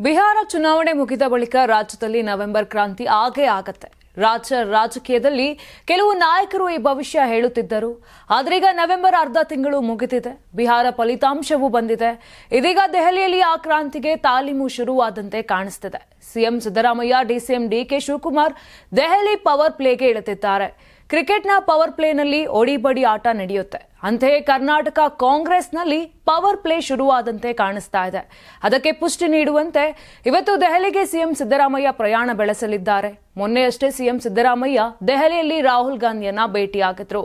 ಬಿಹಾರ ಚುನಾವಣೆ ಮುಗಿದ ಬಳಿಕ ರಾಜ್ಯದಲ್ಲಿ ನವೆಂಬರ್ ಕ್ರಾಂತಿ ಆಗೇ ಆಗತ್ತೆ. ರಾಜಕೀಯದಲ್ಲಿ ಕೆಲವು ನಾಯಕರು ಈ ಭವಿಷ್ಯ ಹೇಳುತ್ತಿದ್ದರು. ಆದ್ರೀಗ ನವೆಂಬರ್ ಅರ್ಧ ತಿಂಗಳು ಮುಗಿದಿದೆ. ಬಿಹಾರ ಫಲಿತಾಂಶವೂ ಬಂದಿದೆ. ಇದೀಗ ದೆಹಲಿಯಲ್ಲಿ ಆ ಕ್ರಾಂತಿಗೆ ತಾಲೀಮು ಶುರುವಾದಂತೆ ಕಾಣಿಸ್ತಿದೆ. CM Siddaramaiah, DCM DK Shivakumar Delhi power ಪ್ಲೇಗೆ ಇಳಿದಿದ್ದಾರೆ. ಕ್ರಿಕೆಟ್ನ ಪವರ್ ಪ್ಲೇನಲ್ಲಿ ಒಡಿಬಡಿ ಆಟ ನಡೆಯುತ್ತೆ. ಅಂತೆಯೇ ಕರ್ನಾಟಕ ಕಾಂಗ್ರೆಸ್ನಲ್ಲಿ ಪವರ್ ಪ್ಲೇ ಶುರುವಾದಂತೆ ಕಾಣಿಸ್ತಾ ಇದೆ. ಅದಕ್ಕೆ ಪುಷ್ಟಿ ನೀಡುವಂತೆ ಇವತ್ತು ದೆಹಲಿಗೆ ಸಿಎಂ ಸಿದ್ದರಾಮಯ್ಯ ಪ್ರಯಾಣ ಬೆಳೆಸಲಿದ್ದಾರೆ. ಮೊನ್ನೆಯಷ್ಟೇ ಸಿಎಂ ಸಿದ್ದರಾಮಯ್ಯ ದೆಹಲಿಯಲ್ಲಿ ರಾಹುಲ್ ಗಾಂಧಿಯನ್ನ ಭೇಟಿಯಾಗಿದ್ರು.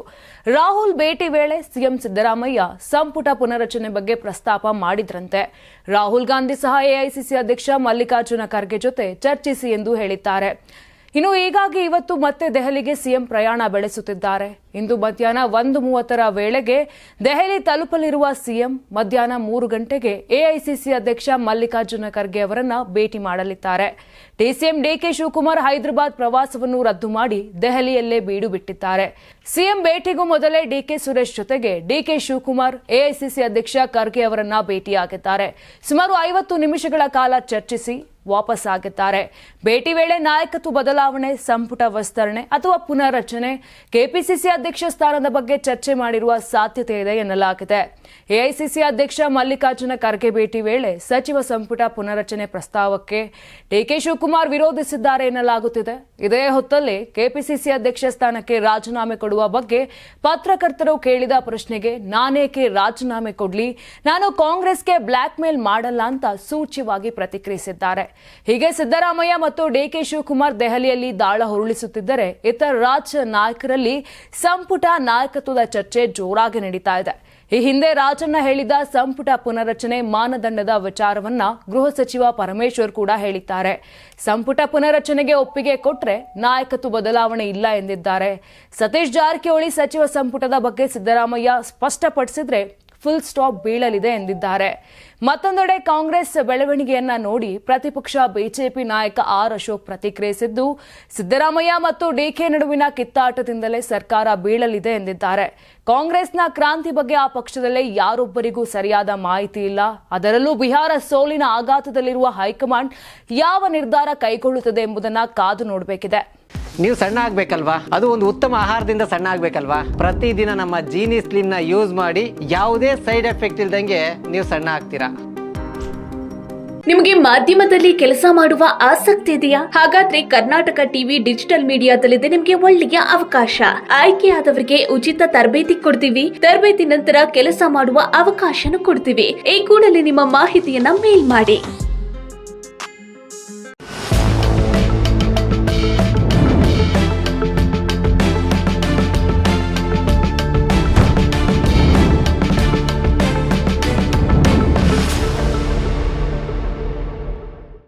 ರಾಹುಲ್ ಭೇಟಿ ವೇಳೆ ಸಿಎಂ ಸಿದ್ದರಾಮಯ್ಯ ಸಂಪುಟ ಪುನರಚನೆ ಬಗ್ಗೆ ಪ್ರಸ್ತಾಪ ಮಾಡಿದ್ರಂತೆ. ರಾಹುಲ್ ಗಾಂಧಿ ಸಹ ಎಐಸಿಸಿ ಅಧ್ಯಕ್ಷ ಮಲ್ಲಿಕಾರ್ಜುನ ಖರ್ಗೆ ಜೊತೆ ಚರ್ಚಿಸಿ ಎಂದು ಹೇಳಿದ್ದಾರೆ. ಇನ್ನು ಹೀಗಾಗಿ ಇವತ್ತು ಮತ್ತೆ ದೆಹಲಿಗೆ ಸಿಎಂ ಪ್ರಯಾಣ ಬೆಳೆಸುತ್ತಿದ್ದಾರೆ. ಇಂದು ಮಧ್ಯಾಹ್ನ 1:30 ವೇಳೆಗೆ ದೆಹಲಿ ತಲುಪಲಿರುವ ಸಿಎಂ ಮಧ್ಯಾಹ್ನ 3 ಗಂಟೆಗೆ ಎಐಸಿಸಿ ಅಧ್ಯಕ್ಷ ಮಲ್ಲಿಕಾರ್ಜುನ ಖರ್ಗೆ ಅವರನ್ನ ಭೇಟಿ ಮಾಡಲಿದ್ದಾರೆ. ಡಿಸಿಎಂ ಡಿಕೆ ಶಿವಕುಮಾರ್ ಹೈದರಾಬಾದ್ ಪ್ರವಾಸವನ್ನು ರದ್ದು ಮಾಡಿ ದೆಹಲಿಯಲ್ಲೇ ಬೀಡು ಬಿಟ್ಟಿದ್ದಾರೆ. ಸಿಎಂ ಭೇಟಿಗೂ ಮೊದಲೇ ಡಿಕೆ ಸುರೇಶ್ ಜೊತೆಗೆ ಡಿಕೆ ಶಿವಕುಮಾರ್ ಎಐಸಿಸಿ ಅಧ್ಯಕ್ಷ ಖರ್ಗೆ ಅವರನ್ನ ಭೇಟಿಯಾಗಿದ್ದಾರೆ. ಸುಮಾರು 50 ನಿಮಿಷಗಳ ಕಾಲ ಚರ್ಚಿಸಿ ವಾಪಸ್ ಆಗಿದ್ದಾರೆ. ಭೇಟಿ ವೇಳೆ ನಾಯಕತ್ವ ಬದಲಾವಣೆ, ಸಂಪುಟ ವಿಸ್ತರಣೆ ಅಥವಾ ಪುನರ್ರಚನೆ, ಕೆಪಿಸಿಸಿ ಅಧ್ಯಕ್ಷ ಸ್ಥಾನದ ಬಗ್ಗೆ ಚರ್ಚೆ ಮಾಡಿರುವ ಸಾಧ್ಯತೆ ಇದೆ ಎನ್ನಲಾಗಿದೆ. ಎಐಸಿಸಿ ಅಧ್ಯಕ್ಷ ಮಲ್ಲಿಕಾರ್ಜುನ ಖರ್ಗೆ ಭೇಟಿ ವೇಳೆ ಸಚಿವ ಸಂಪುಟ ಪುನರ್ರಚನೆ ಪ್ರಸ್ತಾವಕ್ಕೆ ಡಿಕೆ ಶಿವಕುಮಾರ್ ವಿರೋಧಿಸಿದ್ದಾರೆ ಎನ್ನಲಾಗುತ್ತಿದೆ. ಇದೇ ಹೊತ್ತಲ್ಲಿ ಕೆಪಿಸಿಸಿ ಅಧ್ಯಕ್ಷ ಸ್ಥಾನಕ್ಕೆ ರಾಜೀನಾಮೆ ಕೊಡುವ ಬಗ್ಗೆ ಪತ್ರಕರ್ತರು ಕೇಳಿದ ಪ್ರಶ್ನೆಗೆ ನಾನೇಕೆ ರಾಜೀನಾಮೆ ಕೊಡ್ಲಿ, ನಾನು ಕಾಂಗ್ರೆಸ್ಗೆ ಬ್ಲಾಕ್ ಮೇಲ್ ಮಾಡಲ್ಲ ಅಂತ ಸೂಚ್ಯವಾಗಿ ಪ್ರತಿಕ್ರಿಯಿಸಿದ್ದಾರೆ. ಹೀಗೆ ಸಿದ್ದರಾಮಯ್ಯ ಮತ್ತು ಡಿಕೆ ಶಿವಕುಮಾರ್ ದೆಹಲಿಯಲ್ಲಿ ದಾಳ ಹೊರಳಿಸುತ್ತಿದ್ದರೆ ಇತರ ರಾಜ್ಯ ನಾಯಕರಲ್ಲಿ ಸಂಪುಟ ನಾಯಕತ್ವದ ಚರ್ಚೆ ಜೋರಾಗಿ ನಡೀತಾ ಇದೆ. ಈ ಹಿಂದೆ ರಾಜಣ್ಣ ಹೇಳಿದ ಸಂಪುಟ ಪುನರಚನೆ ಮಾನದಂಡದ ವಿಚಾರವನ್ನ ಗೃಹ ಸಚಿವ ಪರಮೇಶ್ವರ್ ಕೂಡ ಹೇಳಿದ್ದಾರೆ. ಸಂಪುಟ ಪುನರಚನೆಗೆ ಒಪ್ಪಿಗೆ ಕೊಟ್ರೆ ನಾಯಕತ್ವ ಬದಲಾವಣೆ ಇಲ್ಲ ಎಂದಿದ್ದಾರೆ. ಸತೀಶ್ ಜಾರಕಿಹೊಳಿ ಸಚಿವ ಸಂಪುಟದ ಬಗ್ಗೆ ಸಿದ್ದರಾಮಯ್ಯ ಸ್ಪಷ್ಟಪಡಿಸಿದ್ರೆ ಫುಲ್ ಸ್ಟಾಪ್ ಬೀಳಲಿದೆ ಎಂದಿದ್ದಾರೆ. ಮತ್ತೊಂದೆಡೆ ಕಾಂಗ್ರೆಸ್ ಬೆಳವಣಿಗೆಯನ್ನ ನೋಡಿ ಪ್ರತಿಪಕ್ಷ ಬಿಜೆಪಿ ನಾಯಕ ಆರ್ ಅಶೋಕ್ ಪ್ರತಿಕ್ರಿಯಿಸಿದ್ದು, ಸಿದ್ದರಾಮಯ್ಯ ಮತ್ತು ಡಿಕೆ ನಡುವಿನ ಕಿತ್ತಾಟದಿಂದಲೇ ಸರ್ಕಾರ ಬೀಳಲಿದೆ ಎಂದಿದ್ದಾರೆ. ಕಾಂಗ್ರೆಸ್ನ ಕ್ರಾಂತಿ ಬಗ್ಗೆ ಆ ಪಕ್ಷದಲ್ಲೇ ಯಾರೊಬ್ಬರಿಗೂ ಸರಿಯಾದ ಮಾಹಿತಿ ಇಲ್ಲ. ಅದರಲ್ಲೂ ಬಿಹಾರ ಸೋಲಿನ ಆಘಾತದಲ್ಲಿರುವ ಹೈಕಮಾಂಡ್ ಯಾವ ನಿರ್ಧಾರ ಕೈಗೊಳ್ಳುತ್ತದೆ ಎಂಬುದನ್ನು ಕಾದು ನೋಡಬೇಕಿದೆ. ನೀವು ಸಣ್ಣ ಆಗ್ಬೇಕಲ್ವಾ? ಅದು ಒಂದು ಉತ್ತಮ ಆಹಾರದಿಂದ ಸಣ್ಣ ಆಗ್ಬೇಕಲ್ವಾ? ಪ್ರತಿದಿನ ನಮ್ಮ ಜೀನಿ ಸ್ಲಿಮ್ ನ ಯೂಸ್ ಮಾಡಿ ಯಾವುದೇ ಸೈಡ್ ಎಫೆಕ್ಟ್ ಇಲ್ದಂಗೆ ನೀವು ಸಣ್ಣ ಆಗ್ತೀರಾ. ನಿಮಗೆ ಮಾಧ್ಯಮದಲ್ಲಿ ಕೆಲಸ ಮಾಡುವ ಆಸಕ್ತಿ ಇದೆಯಾ? ಹಾಗಾದ್ರೆ ಕರ್ನಾಟಕ ಟಿವಿ ಡಿಜಿಟಲ್ ಮೀಡಿಯಾದಲ್ಲಿದೆ ನಿಮಗೆ ಒಳ್ಳೆಯ ಅವಕಾಶ. ಆಯ್ಕೆಯಾದವರಿಗೆ ಉಚಿತ ತರಬೇತಿ ಕೊಡ್ತೀವಿ. ತರಬೇತಿ ನಂತರ ಕೆಲಸ ಮಾಡುವ ಅವಕಾಶನೂ ಕೊಡ್ತೀವಿ. ಈ ಕೂಡಲೇ ನಿಮ್ಮ ಮಾಹಿತಿಯನ್ನ ಮೇಲ್ ಮಾಡಿ.